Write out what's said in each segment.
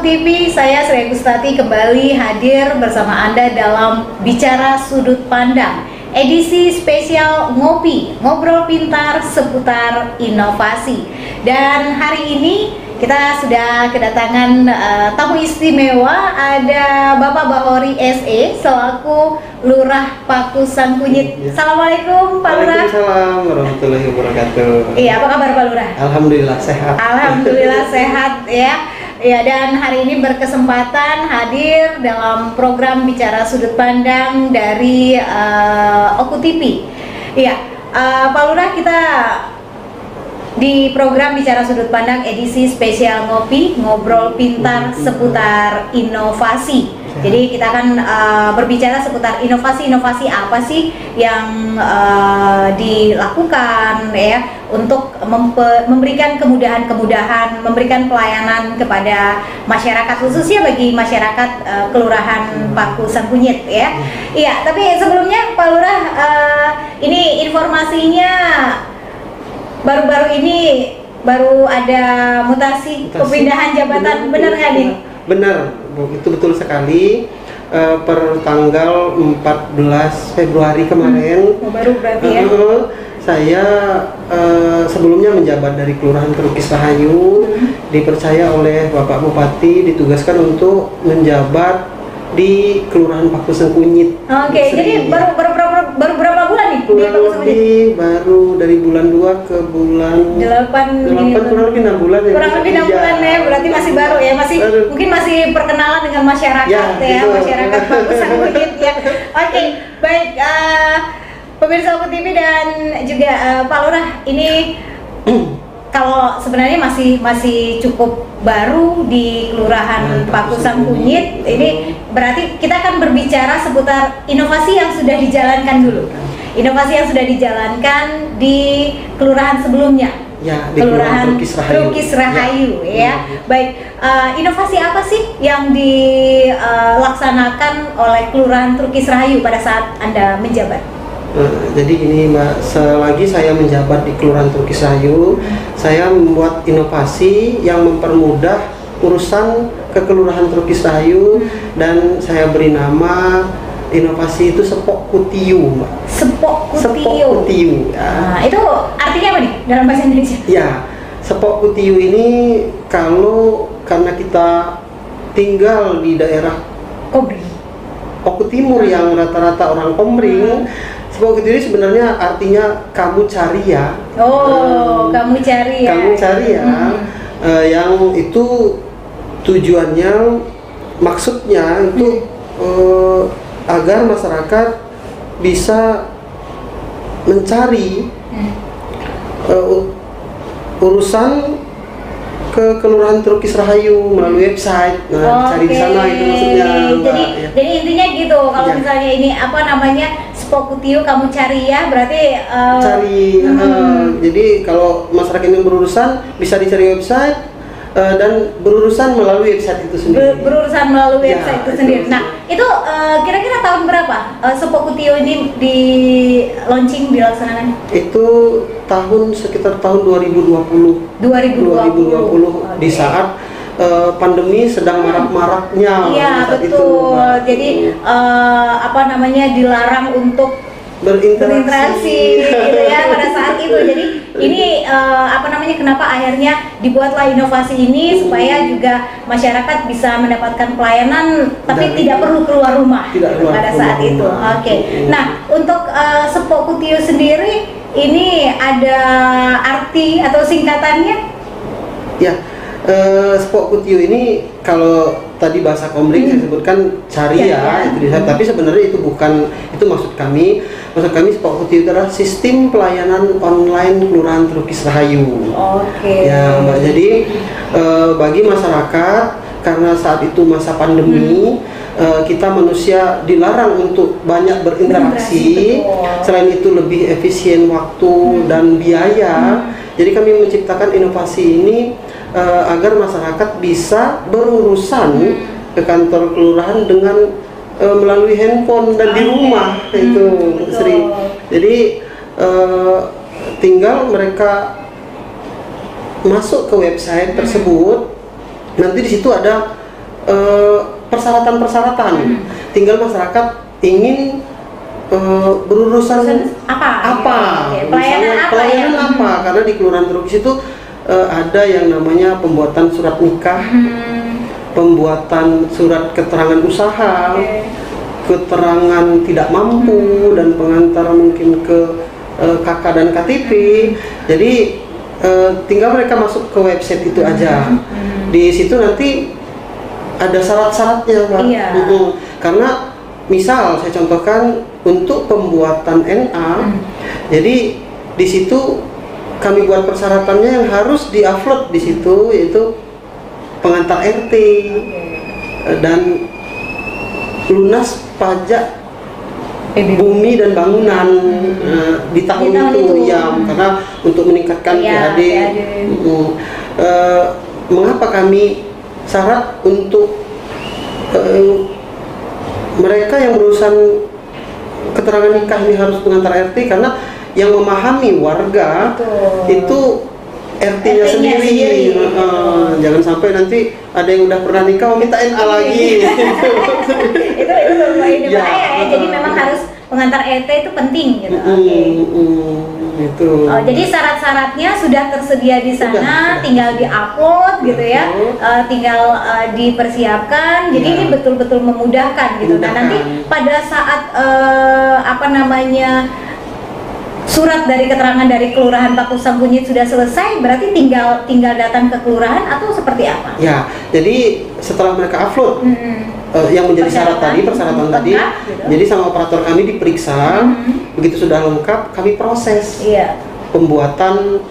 TV, saya Sri Gustati kembali hadir bersama Anda dalam Bicara Sudut Pandang, edisi spesial Ngopi, ngobrol pintar seputar inovasi. Dan hari ini kita sudah kedatangan tamu istimewa, ada Bapak Bahori SE selaku Lurah Paku Sangkunyit. Assalamualaikum Pak Lurah. Waalaikumsalam warahmatullahi wabarakatuh. Iya, apa kabar Pak Lurah? Alhamdulillah sehat. Alhamdulillah sehat ya. Ya, dan hari ini berkesempatan hadir dalam program Bicara Sudut Pandang dari Oku TV. Iya, Pak Lurah, kita di program Bicara Sudut Pandang edisi spesial Ngopi, ngobrol pintar seputar inovasi. Jadi kita akan berbicara seputar inovasi-inovasi apa sih yang dilakukan ya untuk memberikan kemudahan-kemudahan, memberikan pelayanan kepada masyarakat, khususnya bagi masyarakat Kelurahan Paku Sangkunyit ya. Iya, tapi sebelumnya Pak Lurah, ini informasinya baru-baru ini baru ada mutasi pemindahan jabatan, benar nggak nih? Benar, itu betul sekali. Per tanggal 14 Februari kemarin, baru berarti ya? Saya sebelumnya menjabat dari Kelurahan Trukis Rahayu, dipercaya oleh Bapak Bupati, ditugaskan untuk menjabat di Kelurahan Paku Sangkunyit. Oke, jadi baru berapa bulan nih di Paku Sangkunyit? Baru dari bulan 2 ke bulan 8 kurang lebih 6 bulan ya. Kurang lebih 6 bulan ya, berarti masih baru ya, mungkin masih perkenalan dengan masyarakat ya, masyarakat Paku Sangkunyit ya. Oke, baik, pemirsa Oku TV dan juga Pak Lurah, ini kalau sebenarnya masih cukup baru di Kelurahan Paku Sangkunyit, ini berarti kita akan berbicara seputar inovasi yang sudah dijalankan dulu. Inovasi yang sudah dijalankan di kelurahan sebelumnya. Ya, di Kelurahan Trukis Rahayu ya. Baik, inovasi apa sih yang dilaksanakan oleh Kelurahan Trukis Rahayu pada saat Anda menjabat? Jadi ini Mbak, selagi saya menjabat di Kelurahan Trukis Rahayu, saya membuat inovasi yang mempermudah urusan ke Kelurahan Trukis Rahayu, dan saya beri nama inovasi itu Sepok Kutiu, Mbak. Sepok Kutiu. Sepok Kutiu. Ya. Nah, itu artinya apa nih dalam bahasa Indonesia? Ya, Sepok Kutiu ini karena kita tinggal di daerah Komering, Oku Timur yang rata-rata orang Komering. Sepok Kutiu ini sebenarnya artinya kamu cari ya. Oh, kamu cari ya. Kamu cari ya. Yang itu tujuannya, maksudnya itu agar masyarakat bisa mencari urusan ke Kelurahan Trukis Rahayu melalui website. Cari di sana itu maksudnya. Jadi intinya gitu. Kalau misalnya ini apa namanya, Sepok Kutiu kamu cari ya, berarti cari. Jadi kalau masyarakat yang berurusan bisa dicari website, dan berurusan melalui website itu sendiri. Berurusan melalui website itu sendiri. Nah, itu kira-kira tahun berapa Sepok Kutiu ini di launching, dilaksanakan? Itu sekitar tahun 2020. 2020 di saat pandemi sedang marak-maraknya. Iya, betul. Jadi apa namanya, dilarang untuk berinteraksi gitu ya pada saat itu. Jadi ini apa namanya, kenapa akhirnya dibuatlah inovasi ini supaya juga masyarakat bisa mendapatkan pelayanan tapi tidak perlu keluar rumah pada saat itu. Oke. Nah, untuk Sepok Kutiu sendiri ini ada arti atau singkatannya? Ya, Sepok Kutiu ini kalau tadi bahasa Komering saya sebutkan cari ya, itu bisa. Tapi sebenarnya itu bukan, itu maksud kami Sepok Kutiu itu adalah sistem pelayanan online Kelurahan Trukis Rahayu. Oke. Ya Mbak, jadi bagi masyarakat, karena saat itu masa pandemi, kita manusia dilarang untuk banyak berinteraksi. Selain itu lebih efisien waktu dan biaya. Jadi kami menciptakan inovasi ini agar masyarakat bisa berurusan ke kantor kelurahan dengan melalui handphone dan di rumah itu Sri. Jadi tinggal mereka masuk ke website tersebut, nanti di situ ada persyaratan-persyaratan. Tinggal masyarakat ingin berurusan apa? Pelayanan apa? Karena di Kelurahan Trukis itu ada yang namanya pembuatan surat nikah, pembuatan surat keterangan usaha, keterangan tidak mampu, dan pengantar mungkin ke KK dan KTP. Jadi tinggal mereka masuk ke website itu aja. Di situ nanti ada syarat-syaratnya, Pak. Karena misal saya contohkan untuk pembuatan NA, jadi di situ kami buat persyaratannya yang harus diupload di situ, yaitu pengantar RT dan lunas pajak bumi dan bangunan di tahun itu, ya, karena untuk meningkatkan PAD. Mengapa kami syarat untuk mereka yang berurusan keterangan nikah ini harus pengantar RT, karena yang memahami warga itu RT-nya sendiri. Jangan sampai nanti ada yang udah pernah nikah minta NA lagi. itu bahaya ya. Jadi memang harus pengantar RT itu penting gitu. Gitu. Jadi syarat-syaratnya sudah tersedia di sana, tinggal diupload gitu ya, tinggal dipersiapkan. Jadi ini betul-betul memudahkan gitu. Nah nanti pada saat surat dari keterangan dari Kelurahan Pakusan Kunyit sudah selesai, berarti tinggal datang ke kelurahan atau seperti apa? Ya, jadi setelah mereka upload yang menjadi persyaratan tadi, gitu. Jadi sama operator kami diperiksa, begitu sudah lengkap kami proses pembuatan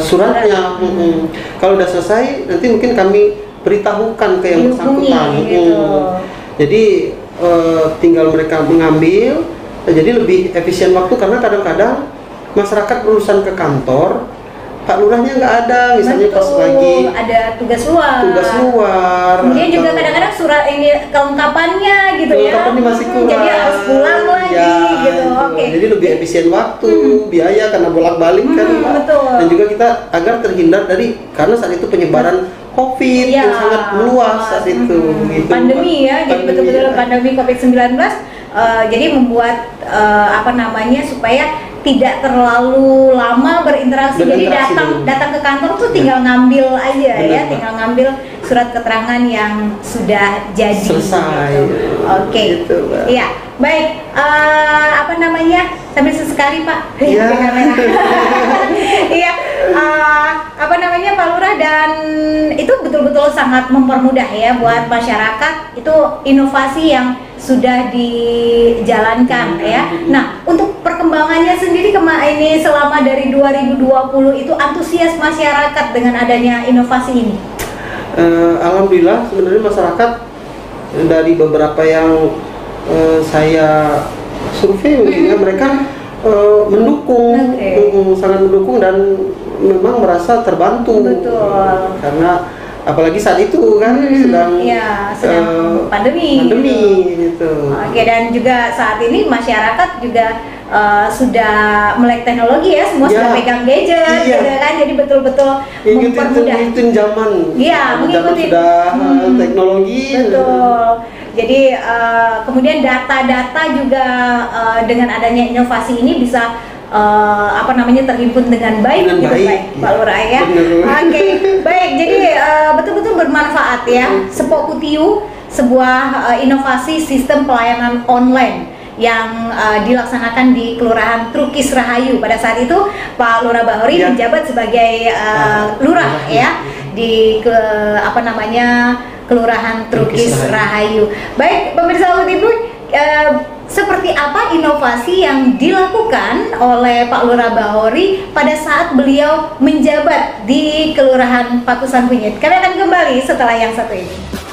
suratnya. Kalau udah selesai, nanti mungkin kami beritahukan ke yang bersangkutan. Jadi tinggal mereka mengambil. Jadi lebih efisien waktu, karena kadang-kadang masyarakat berurusan ke kantor, Pak Lurahnya nggak ada, misalnya pas lagi ada tugas luar. Kemudian juga kadang-kadang surat ini kelengkapannya gitu ya. Kelengkapannya masih kurang. Jadi harus pulang lagi gitu. Jadi lebih efisien waktu, biaya karena bolak-balik kan. Dan juga kita agar terhindar dari, karena saat itu penyebaran COVID yang sangat meluas saat itu. Gitu. Pandemi ya, jadi betul-betul pandemi COVID-19. Jadi membuat supaya tidak terlalu lama berinteraksi. Jadi datang ke kantor tuh tinggal ngambil aja. Ya, tinggal ngambil surat keterangan yang sudah jadi. Selesai. Oke. Gitu, Iya, baik. Sambil sesekali Pak. Iya. Iya. Pak Lurah, dan itu betul-betul sangat mempermudah ya buat masyarakat. Itu inovasi yang sudah dijalankan ya. Nah, untuk perkembangannya sendiri ini selama dari 2020 itu antusias masyarakat dengan adanya inovasi ini. Alhamdulillah, sebenarnya masyarakat dari beberapa yang saya survei mungkin ya, mereka mendukung, sangat mendukung dan memang merasa terbantu. Betul. Karena apalagi saat itu kan sedang pandemi gitu. Oke, dan juga saat ini masyarakat juga sudah melek teknologi ya, semua sudah pegang gadget gitu kan, jadi betul-betul mempermudah. Ngikutin zaman. Iya, mengikuti sudah teknologi. Betul. Jadi kemudian data-data juga dengan adanya inovasi ini bisa terhimpun dengan baik, Pak Lurah ya. Oke, baik. Jadi betul-betul bermanfaat ya. Sepok Kutiu, sebuah inovasi sistem pelayanan online yang dilaksanakan di Kelurahan Trukis Rahayu. Pada saat itu Pak Lurah Bahori menjabat sebagai lurah ya di Kelurahan Trukis Rahayu. Baik, pemirsa Ibu, seperti apa inovasi yang dilakukan oleh Pak Lurah Bahori pada saat beliau menjabat di Kelurahan Pakusan Kunyit? Kami akan kembali setelah yang satu ini.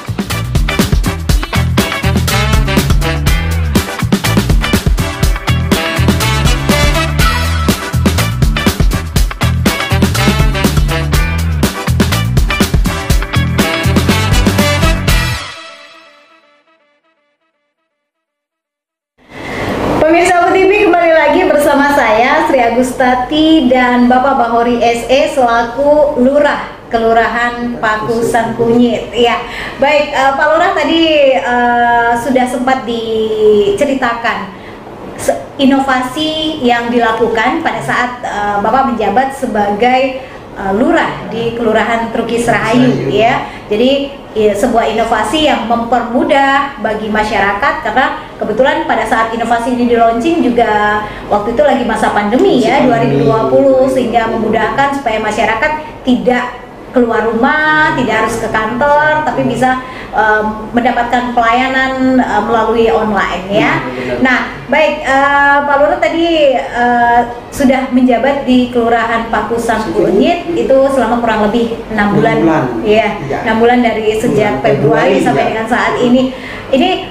Agustati dan Bapak Bahori SE selaku Lurah Kelurahan Pakusan Kunyit. Ya, baik Pak Lurah, tadi sudah sempat diceritakan inovasi yang dilakukan pada saat Bapak menjabat sebagai lurah di Kelurahan Trukis Rahayu, ya. Jadi sebuah inovasi yang mempermudah bagi masyarakat, karena kebetulan pada saat inovasi ini di launching juga waktu itu lagi masa pandemi ya, 2020, sehingga memudahkan supaya masyarakat tidak keluar rumah, tidak harus ke kantor, tapi bisa mendapatkan pelayanan melalui online, ya. Nah, baik, Pak Lurah tadi sudah menjabat di Kelurahan Pakusan Kunyit itu selama kurang lebih 6 bulan, ya, 6 bulan dari sejak Februari sampai dengan saat ini. Ini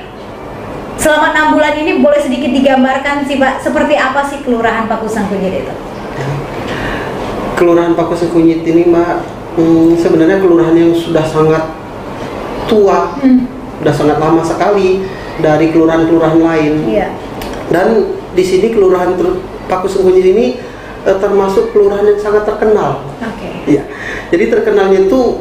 selama 6 bulan ini boleh sedikit digambarkan sih Pak, seperti apa sih Kelurahan Pakusan Kunyit itu? Kelurahan Pakusan Kunyit ini Mbak, sebenarnya kelurahan yang sudah sangat tua, sudah sangat lama sekali dari kelurahan-kelurahan lain. Dan di sini Kelurahan Pakusan Kunyit ini termasuk kelurahan yang sangat terkenal. Ya, jadi terkenalnya itu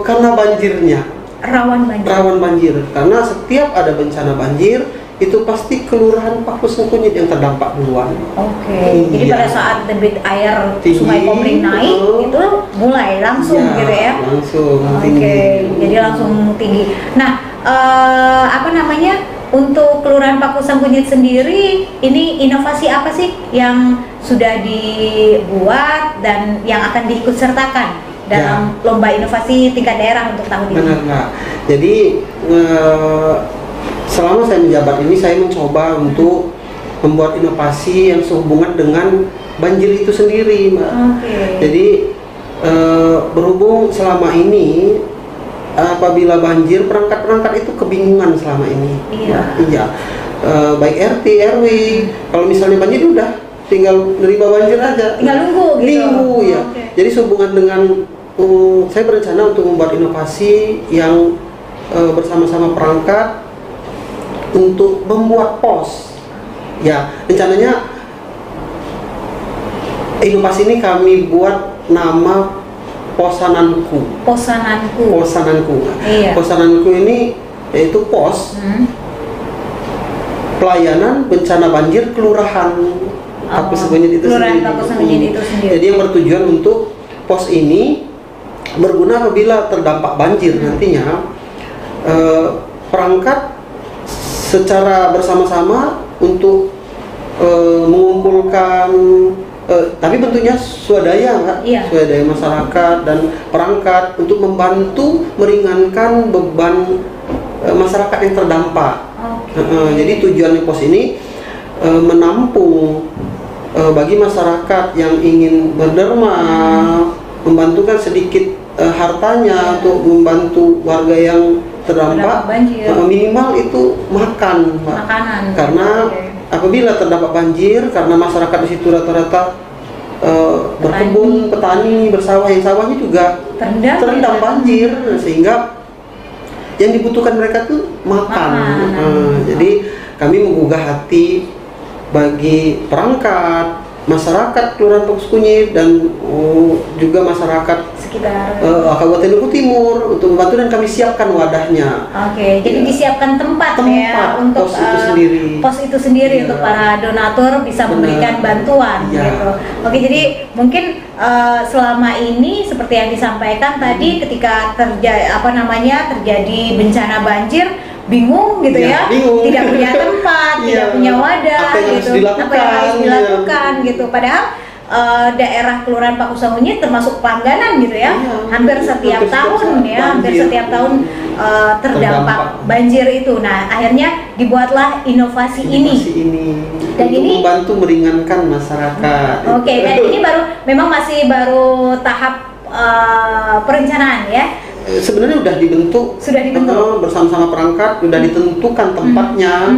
karena banjirnya. Rawan banjir. Karena setiap ada bencana banjir, itu pasti Kelurahan Pakusan Kunyit yang terdampak duluan. Jadi pada saat debit air Sungai Komering naik, itu mulai langsung gitu ya? Langsung tinggi. Jadi langsung tinggi. Nah, apa namanya, untuk Kelurahan Pakusan Kunyit sendiri, ini inovasi apa sih yang sudah dibuat dan yang akan diikut sertakan dalam lomba inovasi tingkat daerah untuk tahun ini? Benar. Jadi selama saya menjabat ini, saya mencoba untuk membuat inovasi yang sehubungan dengan banjir itu sendiri, Mbak. Jadi berhubung selama ini apabila banjir, perangkat-perangkat itu kebingungan selama ini. Baik RT, RW, kalau misalnya banjir udah tinggal nerima banjir aja, tinggal nunggu gitu. Jadi sehubungan dengan saya berencana untuk membuat inovasi yang bersama-sama perangkat untuk membuat pos. Ya, rencananya inovasi ini kami buat nama Posananku. Posananku ini yaitu pos pelayanan bencana banjir Kelurahan Pakusan Kunyit itu sendiri. Jadi yang bertujuan untuk pos ini berguna apabila terdampak banjir nantinya, perangkat secara bersama-sama untuk mengumpulkan, tapi bentuknya swadaya, swadaya masyarakat dan perangkat untuk membantu meringankan beban masyarakat yang terdampak. Jadi tujuan pos ini menampung bagi masyarakat yang ingin berderma, membantukan sedikit hartanya untuk membantu warga yang terdampak, minimal itu makanan, karena apabila terdampak banjir, karena masyarakat di situ rata-rata berkebun, petani, bersawah, yang sawahnya juga terendam banjir, sehingga yang dibutuhkan mereka tuh makan. Jadi kami menggugah hati bagi perangkat, masyarakat Kelurahan Pakusan Kunyit dan juga masyarakat sekitar Kabupaten Luwu Timur untuk membantu, dan kami siapkan wadahnya. Jadi disiapkan tempat ya untuk pos itu sendiri untuk para donatur bisa memberikan bantuan gitu. Jadi mungkin selama ini seperti yang disampaikan tadi, ketika terjadi bencana banjir, bingung gitu bingung. Tidak punya tempat, tidak punya wadah, apa yang harus dilakukan gitu. Padahal daerah Kelurahan Pakusan Kunyit termasuk Pangganan gitu ya, hampir setiap tahun terdampak banjir itu. Nah, akhirnya dibuatlah inovasi ini. Dan ini membantu meringankan masyarakat. Dan ini memang masih baru tahap perencanaan ya. Sebenarnya sudah dibentuk bersama-sama perangkat, sudah ditentukan tempatnya,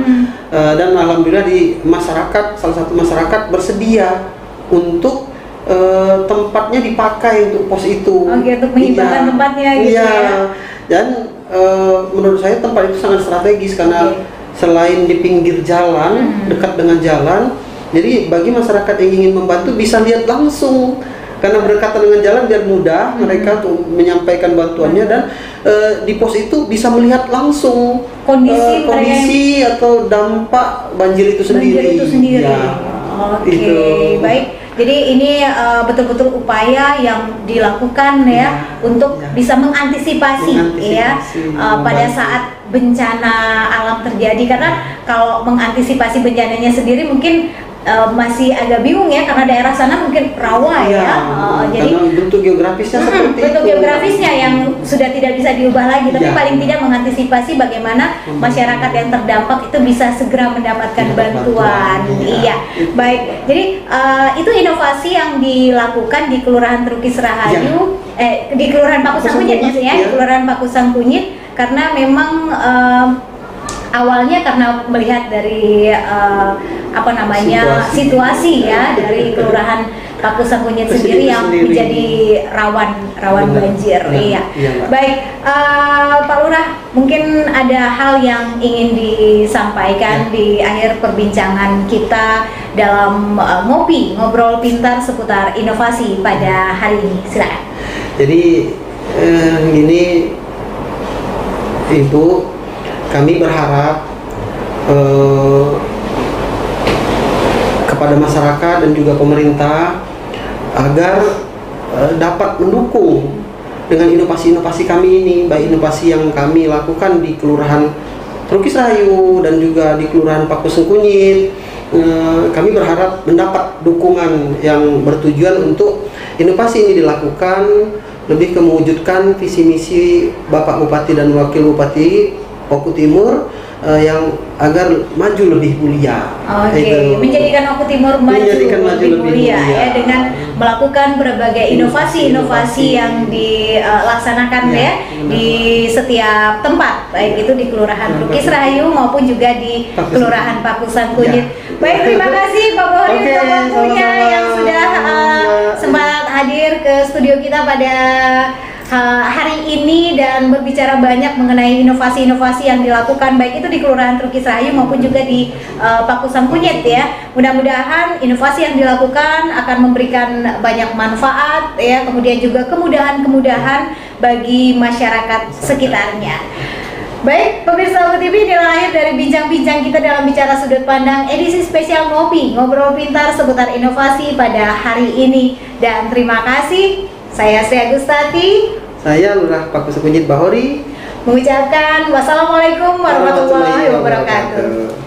dan alhamdulillah di masyarakat, salah satu masyarakat bersedia untuk tempatnya dipakai untuk pos itu. Untuk menyiapkan tempatnya gitu ya. Dan menurut saya tempat itu sangat strategis karena selain di pinggir jalan, dekat dengan jalan, jadi bagi masyarakat yang ingin membantu bisa lihat langsung karena berdekatan dengan jalan biar mudah mereka tuh menyampaikan bantuannya, dan di pos itu bisa melihat langsung kondisi atau dampak banjir itu sendiri. Ya, Oke, baik. Jadi ini betul-betul upaya yang dilakukan ya untuk bisa mengantisipasi ya pada saat bencana alam terjadi, karena kalau mengantisipasi bencananya sendiri mungkin masih agak bingung ya, karena daerah sana mungkin rawa ya. Jadi bentuk geografisnya seperti bentuk geografisnya yang sudah tidak bisa diubah lagi, tapi paling tidak mengantisipasi bagaimana masyarakat yang terdampak itu bisa segera mendapatkan bantuan. Iya, baik. Jadi itu inovasi yang dilakukan di Kelurahan Trukis Rahayu, di Kelurahan Pakusang Kunyit maksudnya, di Kelurahan Pakusang Kunyit, karena memang awalnya karena melihat dari situasi ya dari Kelurahan Pakusang Kunyit sendiri yang menjadi rawan banjir. Iya. Baik, Pak Lurah, mungkin ada hal yang ingin disampaikan di akhir perbincangan kita dalam ngobrol pintar seputar inovasi pada hari ini. Silakan. Jadi gini, Ibu, kami berharap kepada masyarakat dan juga pemerintah agar dapat mendukung dengan inovasi-inovasi kami ini, baik inovasi yang kami lakukan di Kelurahan Trukis Rahayu dan juga di Kelurahan Pakusang Kunyit. Kami berharap mendapat dukungan yang bertujuan untuk inovasi ini dilakukan lebih ke mewujudkan visi misi Bapak Bupati dan Wakil Bupati Oku Timur yang agar maju lebih mulia. Oke, menjadikan Oku Timur maju lebih mulia ya, dengan melakukan berbagai inovasi-inovasi yang dilaksanakan ya di setiap tempat, baik itu di Kelurahan Trukis Rahayu maupun juga di Kelurahan Pakusang Kunyit. Baik, terima kasih Pak Bohri untuk waktunya yang sudah sempat hadir ke studio kita pada hari ini dan berbicara banyak mengenai inovasi-inovasi yang dilakukan baik itu di Kelurahan Trukis Rahayu maupun juga di Pakusang Kunyit ya. Mudah-mudahan inovasi yang dilakukan akan memberikan banyak manfaat ya, kemudian juga kemudahan-kemudahan bagi masyarakat sekitarnya. Baik, pemirsa Oku TV, inilah akhir dari bincang-bincang kita dalam Bicara Sudut Pandang edisi spesial Ngobrol Pintar seputar inovasi pada hari ini. Dan terima kasih. Saya Sri Agustati. Saya Lurah Pakusang Kunyit Bahori mengucapkan wassalamualaikum warahmatullahi wabarakatuh.